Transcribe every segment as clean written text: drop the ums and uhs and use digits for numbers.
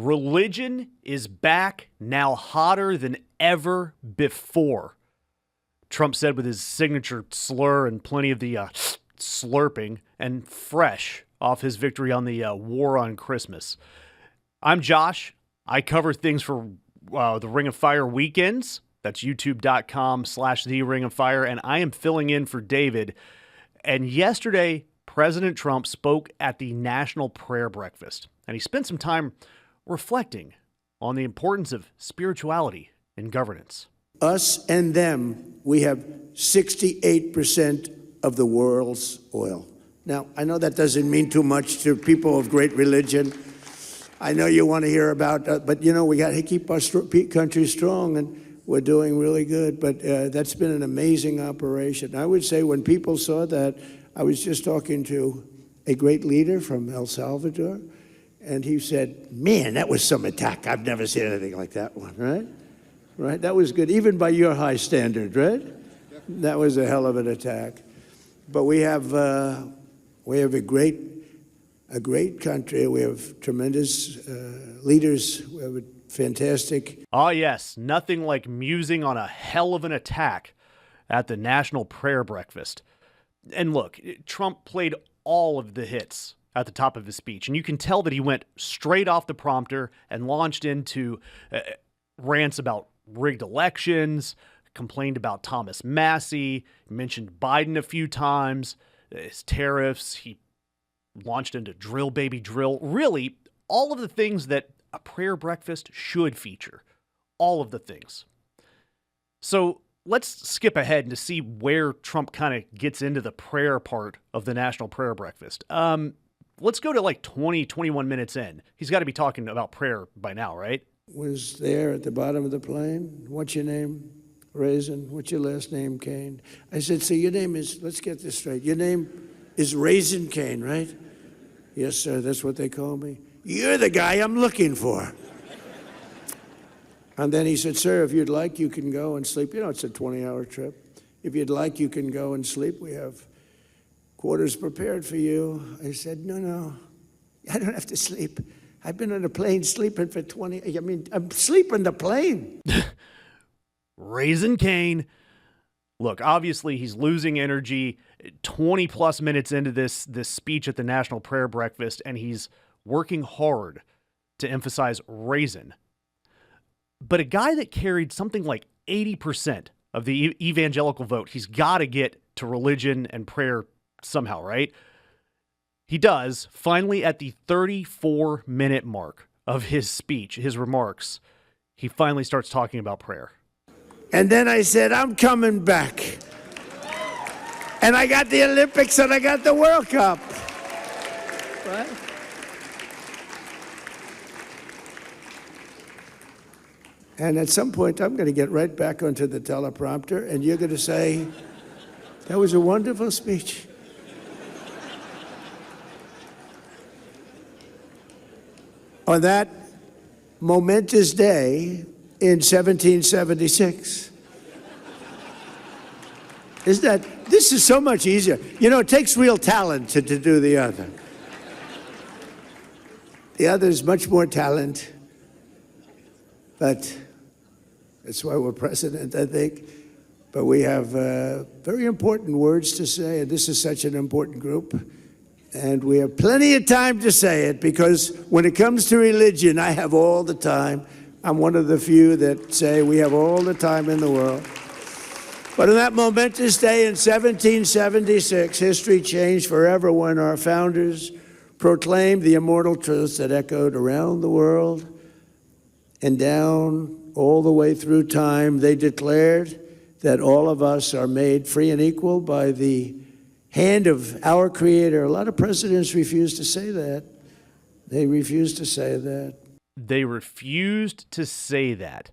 Religion is back, now hotter than ever before, Trump said with his signature slur and plenty of the slurping, and fresh off his victory on the war on Christmas. I'm Josh. I cover things for the Ring of Fire weekends. That's youtube.com/The Ring of Fire. And I am filling in for David. And yesterday, President Trump spoke at the National Prayer Breakfast. And he spent some time reflecting on the importance of spirituality in governance. Us and them, we have 68% of the world's oil. Now, I know that doesn't mean too much to people of great religion. I know you want to hear about that, but you know, we got to keep our country strong, and we're doing really good. But that's been an amazing operation. I would say when people saw that, I was just talking to a great leader from El Salvador, and he said, man, that was some attack. I've never seen anything like that one, right? Right, that was good, even by your high standard, right? That was a hell of an attack. But we have a great country. We have tremendous leaders. We have a fantastic. Oh, yes. Nothing like musing on a hell of an attack at the National Prayer Breakfast. And look, Trump played all of the hits at the top of his speech. And you can tell that he went straight off the prompter and launched into rants about rigged elections, complained about Thomas Massie, mentioned Biden a few times, his tariffs. He launched into drill, baby, drill. Really, all of the things that a prayer breakfast should feature. All of the things. So let's skip ahead to see where Trump kind of gets into the prayer part of the National Prayer Breakfast. Let's go to like 20, 21 minutes in. He's got to be talking about prayer by now, right? Was there at the bottom of the plane. What's your name? Raisin. What's your last name? Kane. I said, so your name is, let's get this straight. Your name is Raisin Kane, right? Yes, sir. That's what they call me. You're the guy I'm looking for. And then he said, sir, if you'd like, you can go and sleep. You know, it's a 20-hour trip. If you'd like, you can go and sleep. We have quarters prepared for you. I said, no, I don't have to sleep. I've been on a plane sleeping for I'm sleeping the plane. Raisin Kane. Look, obviously he's losing energy 20 plus minutes into this speech at the National Prayer Breakfast, and he's working hard to emphasize raisin. But a guy that carried something like 80% of the evangelical vote, he's got to get to religion and prayer somehow, right? He does, finally at the 34-minute mark of his speech, his remarks, he finally starts talking about prayer. And then I said, I'm coming back. And I got the Olympics and I got the World Cup. Right? And at some point, I'm going to get right back onto the teleprompter, and you're going to say, that was a wonderful speech. On that momentous day in 1776. This is so much easier. You know, it takes real talent to do the other. The other is much more talent, but that's why we're president, I think. But we have very important words to say, and this is such an important group. And we have plenty of time to say it, because when it comes to religion, I have all the time. I'm one of the few that say we have all the time in the world. But on that momentous day in 1776, history changed forever when our founders proclaimed the immortal truths that echoed around the world and down all the way through time. They declared that all of us are made free and equal by the hand of our Creator. A lot of presidents refuse to say that. They refuse to say that. They refused to say that.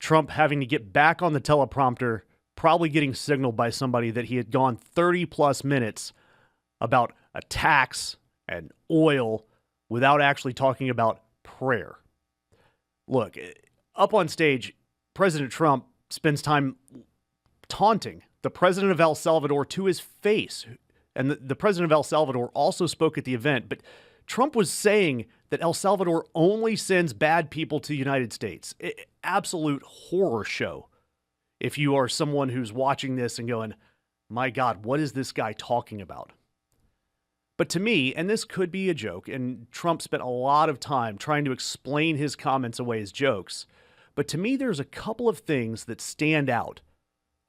Trump having to get back on the teleprompter, probably getting signaled by somebody that he had gone 30 plus minutes about attacks and oil without actually talking about prayer. Look, up on stage, President Trump spends time taunting the president of El Salvador to his face. And the president of El Salvador also spoke at the event, but Trump was saying that El Salvador only sends bad people to the United States. Absolute horror show. If you are someone who's watching this and going, my God, what is this guy talking about? But to me, and this could be a joke, and Trump spent a lot of time trying to explain his comments away as jokes, but to me, there's a couple of things that stand out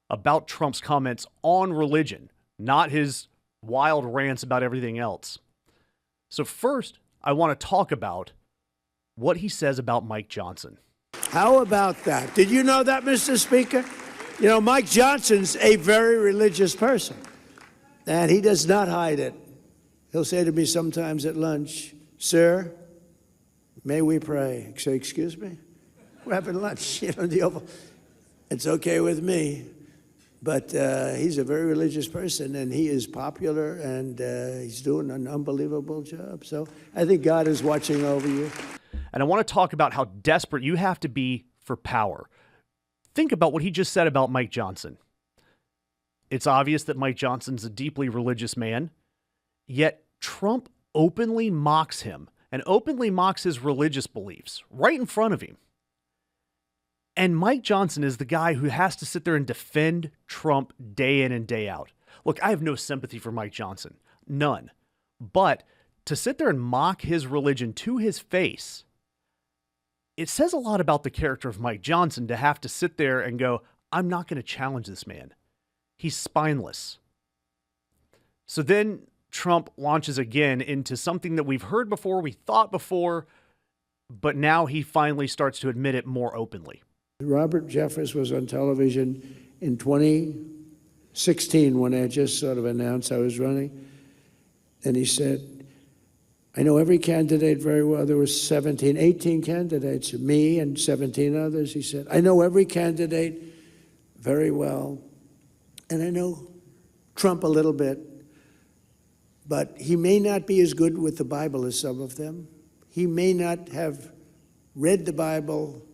about Trump's comments on religion, not his wild rants about everything else. So first, I want to talk about what he says about Mike Johnson. How about that? Did you know that, Mr. Speaker? You know, Mike Johnson's a very religious person, and he does not hide it. He'll say to me sometimes at lunch, sir, may we pray? I say, excuse me? We're having lunch, you know, the Oval. It's okay with me. But he's a very religious person, and he is popular, and he's doing an unbelievable job. So I think God is watching over you. And I want to talk about how desperate you have to be for power. Think about what he just said about Mike Johnson. It's obvious that Mike Johnson's a deeply religious man, yet Trump openly mocks him and openly mocks his religious beliefs right in front of him. And Mike Johnson is the guy who has to sit there and defend Trump day in and day out. Look, I have no sympathy for Mike Johnson. None. But to sit there and mock his religion to his face, it says a lot about the character of Mike Johnson to have to sit there and go, I'm not going to challenge this man. He's spineless. So then Trump launches again into something that we've heard before, we thought before, but now he finally starts to admit it more openly. Robert Jeffress was on television in 2016 when I just sort of announced I was running. And he said, I know every candidate very well. There were 18 candidates, me and 17 others. He said, I know every candidate very well. And I know Trump a little bit. But he may not be as good with the Bible as some of them. He may not have read the Bible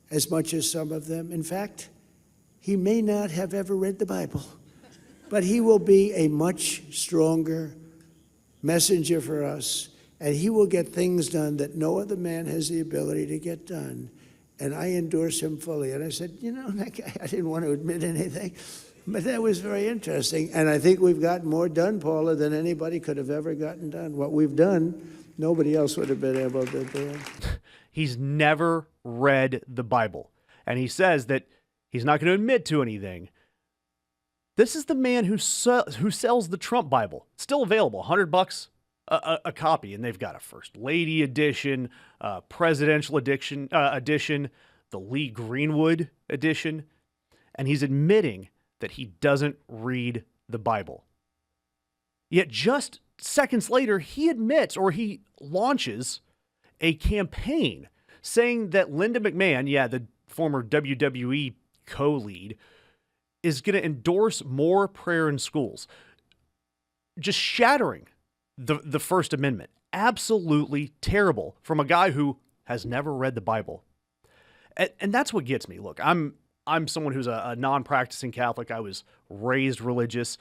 as much as some of them. In fact, he may not have ever read the Bible, but he will be a much stronger messenger for us, and he will get things done that no other man has the ability to get done. And I endorse him fully. And I said, you know, that guy, I didn't want to admit anything, but that was very interesting. And I think we've gotten more done, Paula, than anybody could have ever gotten done. What we've done, nobody else would have been able to do. He's never read the Bible. And he says that he's not going to admit to anything. This is the man who sells the Trump Bible. It's still available, $100 a copy. And they've got a First Lady edition, presidential edition, the Lee Greenwood edition. And he's admitting that he doesn't read the Bible. Yet just seconds later, he admits, or he launches a campaign saying that Linda McMahon, the former WWE co-lead, is going to endorse more prayer in schools. Just shattering the First Amendment. Absolutely terrible from a guy who has never read the Bible. And that's what gets me. Look, I'm someone who's a non-practicing Catholic. I was raised religious,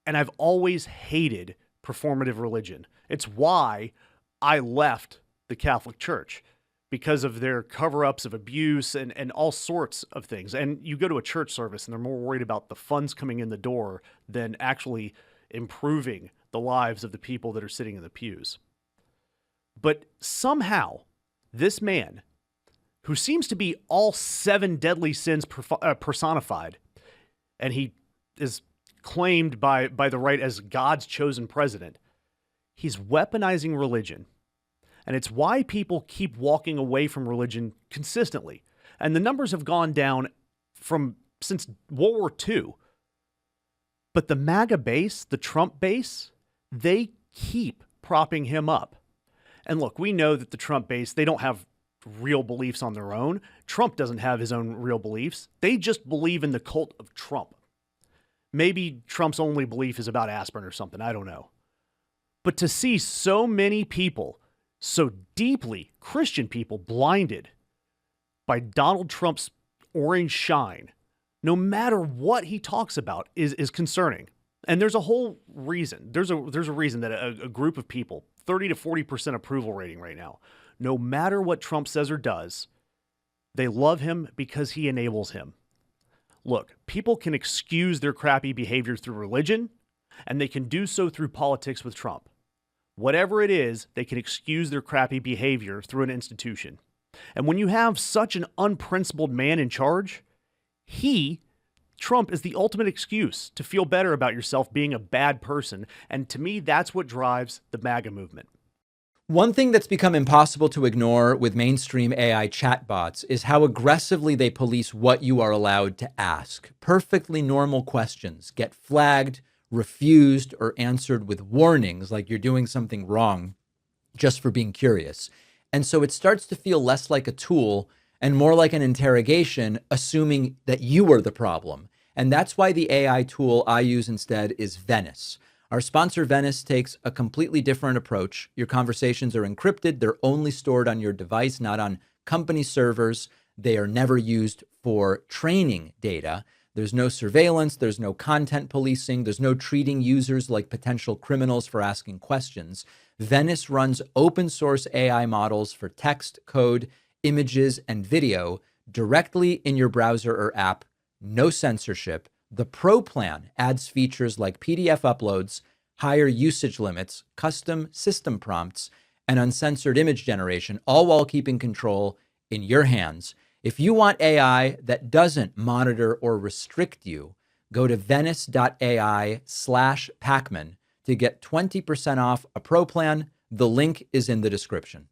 and I've always hated performative religion. It's why I left the Catholic Church, because of their cover-ups of abuse and all sorts of things. And you go to a church service and they're more worried about the funds coming in the door than actually improving the lives of the people that are sitting in the pews. But somehow, this man, who seems to be all 7 deadly sins personified, and he is claimed by the right as God's chosen president, he's weaponizing religion. And it's why people keep walking away from religion consistently. And the numbers have gone down since World War II. But the MAGA base, the Trump base, they keep propping him up. And look, we know that the Trump base, they don't have real beliefs on their own. Trump doesn't have his own real beliefs. They just believe in the cult of Trump. Maybe Trump's only belief is about aspirin or something. I don't know. But to see so many people, so deeply Christian people, blinded by Donald Trump's orange shine, no matter what he talks about, is concerning. And there's a whole reason. There's a reason that a group of people 30 to 40% approval rating right now. No matter what Trump says or does, they love him because he enables him. Look, people can excuse their crappy behavior through religion, and they can do so through politics with Trump. Whatever it is, they can excuse their crappy behavior through an institution. And when you have such an unprincipled man in charge, Trump is the ultimate excuse to feel better about yourself being a bad person. And to me, that's what drives the MAGA movement. One thing that's become impossible to ignore with mainstream AI chatbots is how aggressively they police what you are allowed to ask. Perfectly normal questions get flagged, refused, or answered with warnings like you're doing something wrong just for being curious. And so it starts to feel less like a tool and more like an interrogation, assuming that you are the problem. And that's why the AI tool I use instead is Venice. Our sponsor, Venice, takes a completely different approach. Your conversations are encrypted. They're only stored on your device, not on company servers. They are never used for training data. There's no surveillance. There's no content policing. There's no treating users like potential criminals for asking questions. Venice runs open source AI models for text, code, images, and video directly in your browser or app. No censorship. The Pro plan adds features like PDF uploads, higher usage limits, custom system prompts, and uncensored image generation, all while keeping control in your hands. If you want AI that doesn't monitor or restrict you, go to venice.ai/Pakman to get 20% off a Pro plan. The link is in the description.